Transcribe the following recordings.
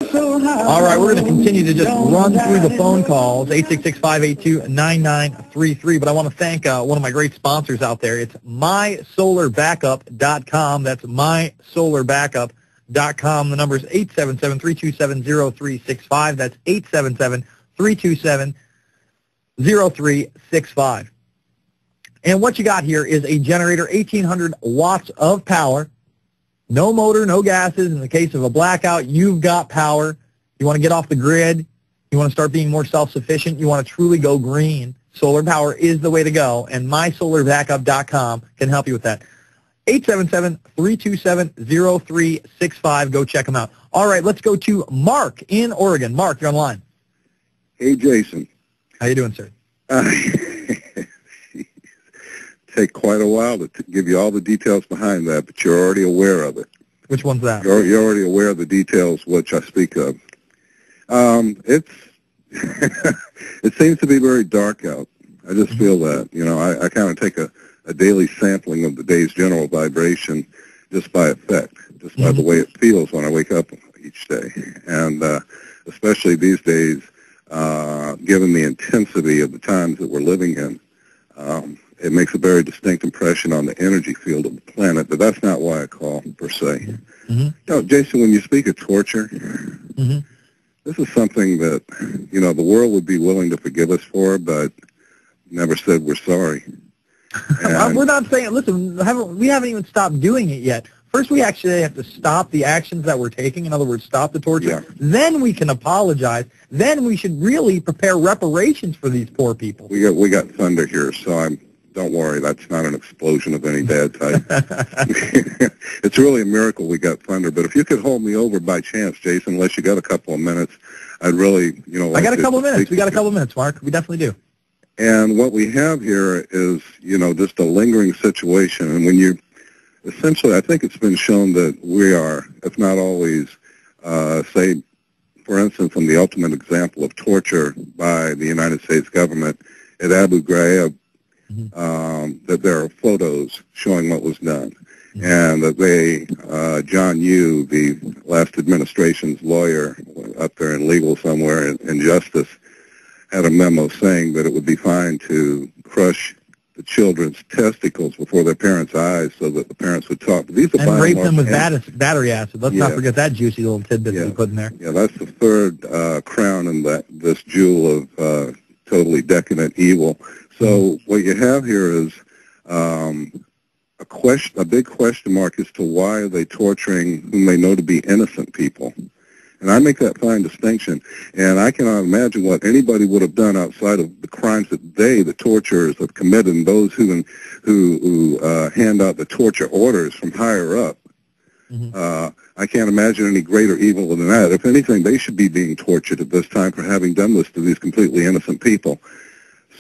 All right, we're going to continue to just run through the phone calls, 866-582-9933. But I want to thank one of my great sponsors out there. It's mysolarbackup.com. That's mysolarbackup.com. The number is 877-327-0365. That's 877-327-0365. And what you got here is a generator, 1,800 watts of power. No motor, no gases. In the case of a blackout, you've got power. You want to get off the grid. You want to start being more self-sufficient. You want to truly go green. Solar power is the way to go, and mysolarbackup.com can help you with that. 877-327-0365. Go check them out. All right, let's go to Mark in Oregon. Mark, you're on the line. Hey, Jason. How you doing, sir? Take quite a while to give you all the details behind that, but you're already aware of it. Which one's that? You're already aware of the details which I speak of. It's it seems to be very dark out. I just feel that. You know, I kind of take a daily sampling of the day's general vibration just by effect, just by the way it feels when I wake up each day. And especially these days, given the intensity of the times that we're living in, it makes a very distinct impression on the energy field of the planet, but that's not why I call, per se. You know, Jason, when you speak of torture, this is something that, you know, the world would be willing to forgive us for, but never said we're sorry. We're not saying, listen, we haven't even stopped doing it yet. First, we actually have to stop the actions that we're taking. In other words, stop the torture. Yeah. Then we can apologize. Then we should really prepare reparations for these poor people. We got thunder here, so don't worry, that's not an explosion of any bad type. It's really a miracle we got thunder. But if you could hold me over by chance, Jason, unless you got a couple of minutes, I'd really, you know. I got a couple of minutes. We got a couple of minutes, Mark. We definitely do. And what we have here is, you know, just a lingering situation. And when you, essentially, I think it's been shown that we are, if not always, say, for instance, on the ultimate example of torture by the United States government at Abu Ghraib, that there are photos showing what was done, and that John Yoo, the last administration's lawyer up there in legal somewhere in justice, had a memo saying that it would be fine to crush the children's testicles before their parents' eyes so that the parents would talk. But these are and rape them with battery acid. Let's not forget that juicy little tidbit that we put in there. Yeah, that's the third crown in this jewel of totally decadent evil. So what you have here is a big question mark as to why are they torturing whom they know to be innocent people. And I make that fine distinction. And I cannot imagine what anybody would have done outside of the crimes that the torturers, have committed, and those who hand out the torture orders from higher up. I can't imagine any greater evil than that. If anything, they should be being tortured at this time for having done this to these completely innocent people.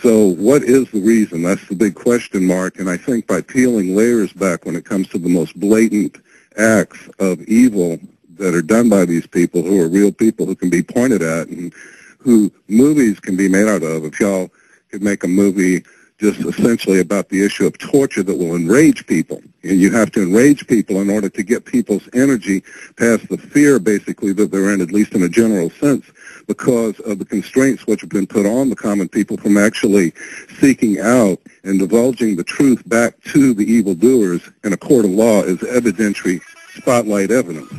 So what is the reason? That's the big question mark. And I think by peeling layers back when it comes to the most blatant acts of evil that are done by these people, who are real people who can be pointed at and who movies can be made out of. If y'all could make a movie just essentially about the issue of torture that will enrage people. And you have to enrage people in order to get people's energy past the fear, basically, that they're in, at least in a general sense, because of the constraints which have been put on the common people from actually seeking out and divulging the truth back to the evildoers in a court of law as evidentiary spotlight evidence.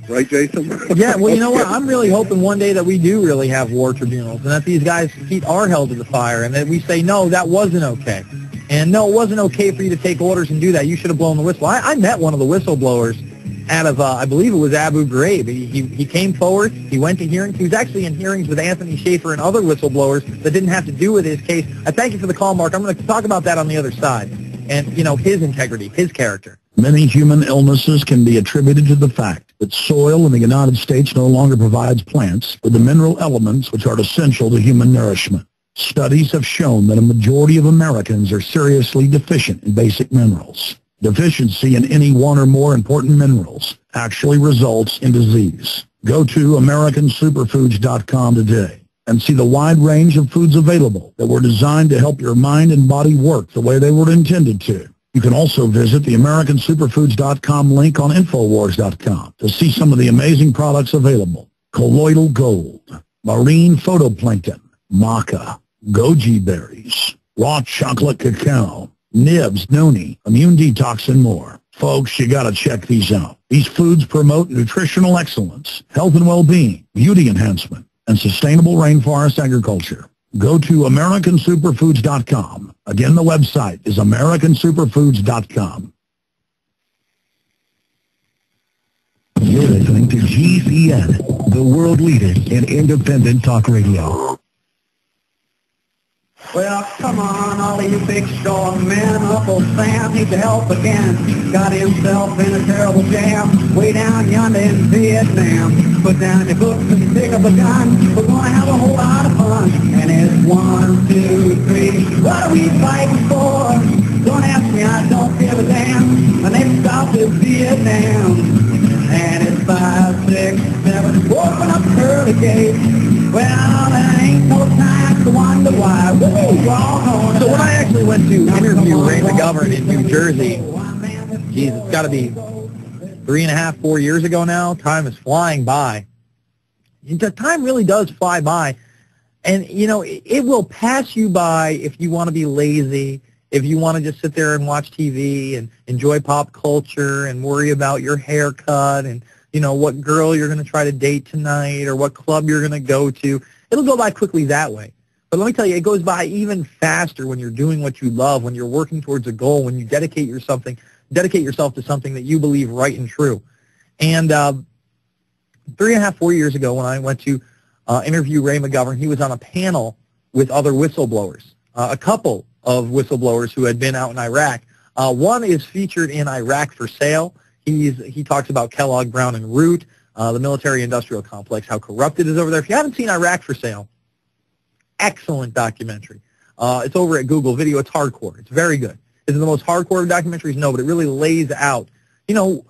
Right, Jason? Yeah, well, you know what? I'm really hoping one day that we do really have war tribunals and that these guys' feet are held to the fire and that we say, no, that wasn't okay. And no, it wasn't okay for you to take orders and do that. You should have blown the whistle. I met one of the whistleblowers out of, I believe it was Abu Ghraib. He came forward. He went to hearings. He was actually in hearings with Anthony Schaefer and other whistleblowers that didn't have to do with his case. I thank you for the call, Mark. I'm going to talk about that on the other side. And, you know, his integrity, his character. Many human illnesses can be attributed to the fact that soil in the United States no longer provides plants with the mineral elements which are essential to human nourishment. Studies have shown that a majority of Americans are seriously deficient in basic minerals. Deficiency in any one or more important minerals actually results in disease. Go to AmericanSuperfoods.com today and see the wide range of foods available that were designed to help your mind and body work the way they were intended to. You can also visit the AmericanSuperfoods.com link on Infowars.com to see some of the amazing products available. colloidal gold, marine phytoplankton, maca, goji berries, raw chocolate cacao, nibs, noni, immune detox, and more. Folks, you gotta check these out. These foods promote nutritional excellence, health and well-being, beauty enhancement, and sustainable rainforest agriculture. Go to AmericanSuperfoods.com. Again, the website is AmericanSuperfoods.com. You're listening to GCN, the world leader in independent talk radio. Well, come on, all of you big strong men. Uncle Sam needs help again. Got himself in a terrible jam way down yonder in Vietnam. Put down your books and pick up a gun. We're gonna have a whole lot of fun. And it's 1, 2, 3. What are we fighting for? Don't ask me, I don't give a damn. My next stop is Vietnam. And it's 5, 6, 7. Open up the pearly gates. Well, there ain't no time to wonder why. So when I actually went to interview Ray McGovern in New Jersey, geez, it's got to be 3.5, 4 years ago now. Time is flying by. The time really does fly by. And, you know, it will pass you by if you want to be lazy, if you want to just sit there and watch TV and enjoy pop culture and worry about your haircut and, you know, what girl you're going to try to date tonight or what club you're going to go to. It'll go by quickly that way. But let me tell you, it goes by even faster when you're doing what you love, when you're working towards a goal, when you dedicate yourself to something that you believe right and true. And 3.5, 4 years ago when I went to interview Ray McGovern, he was on a panel with other whistleblowers, a couple of whistleblowers who had been out in Iraq. One is featured in Iraq for Sale. He talks about Kellogg, Brown, and Root, the military-industrial complex, how corrupt it is over there. If you haven't seen Iraq for Sale, excellent documentary. It's over at Google Video. It's hardcore. It's very good. Is it the most hardcore of documentaries? No, but it really lays out, you know,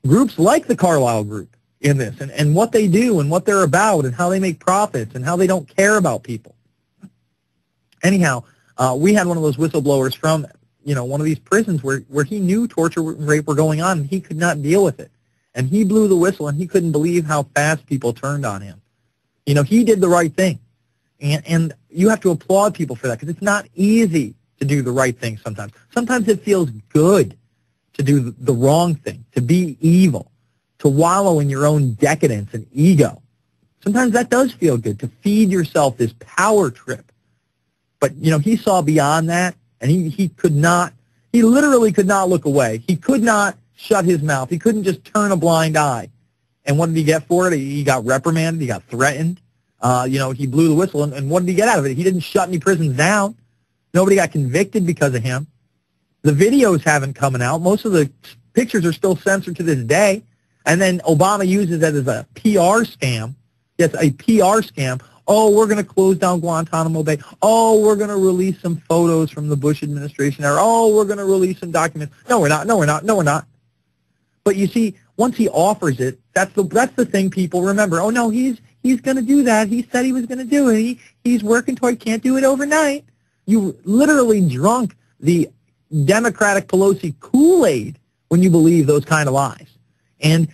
groups like the Carlyle Group in this and what they do and what they're about and how they make profits and how they don't care about people. Anyhow, we had one of those whistleblowers from, you know, one of these prisons where he knew torture and rape were going on and he could not deal with it. And he blew the whistle and he couldn't believe how fast people turned on him. You know, he did the right thing. And you have to applaud people for that because it's not easy to do the right thing sometimes. Sometimes it feels good to do the wrong thing, to be evil, to wallow in your own decadence and ego. Sometimes that does feel good, to feed yourself this power trip. But, you know, he saw beyond that, and he literally could not look away. He could not shut his mouth. He couldn't just turn a blind eye. And what did he get for it? He got reprimanded. He got threatened. You know, he blew the whistle, and what did he get out of it? He didn't shut any prisons down. Nobody got convicted because of him. The videos haven't come out. Most of the pictures are still censored to this day. And then Obama uses that as a PR scam. Yes, a PR scam. Oh, we're going to close down Guantanamo Bay. Oh, we're going to release some photos from the Bush administration era. Oh, we're going to release some documents. No, we're not. No, we're not. No, we're not. But you see, once he offers it, that's the thing people remember. Oh, no, he's going to do that. He said he was going to do it. He's working toward, can't do it overnight. You literally drunk the Democratic Pelosi Kool-Aid when you believe those kind of lies. And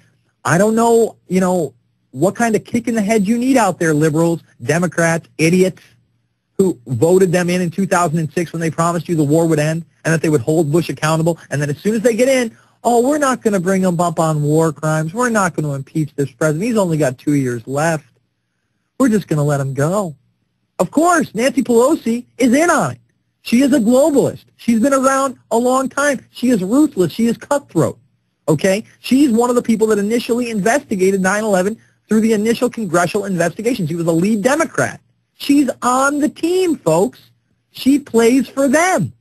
I don't know, you know, what kind of kick in the head you need out there, liberals, Democrats, idiots who voted them in 2006 when they promised you the war would end and that they would hold Bush accountable. And then as soon as they get in, oh, we're not going to bring him up on war crimes. We're not going to impeach this president. He's only got 2 years left. We're just going to let him go. Of course, Nancy Pelosi is in on it. She is a globalist. She's been around a long time. She is ruthless. She is cutthroat. Okay? She's one of the people that initially investigated 9/11 through the initial congressional investigation. She was a lead Democrat. She's on the team, folks. She plays for them.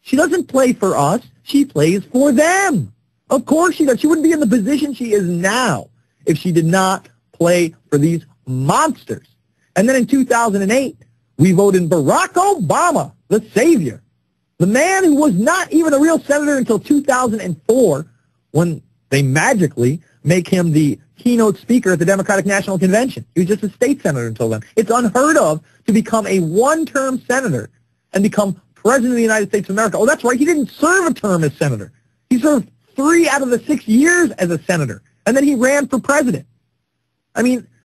She doesn't play for us. She plays for them. Of course she does. She wouldn't be in the position she is now if she did not play for these monsters. And then in 2008, we voted Barack Obama, the savior, the man who was not even a real senator until 2004 when they magically make him the keynote speaker at the Democratic National Convention. He was just a state senator until then. It's unheard of to become a one-term senator and become president of the United States of America. Oh, that's right. He didn't serve a term as senator. He served 3 out of the 6 years as a senator, and then he ran for president. I mean,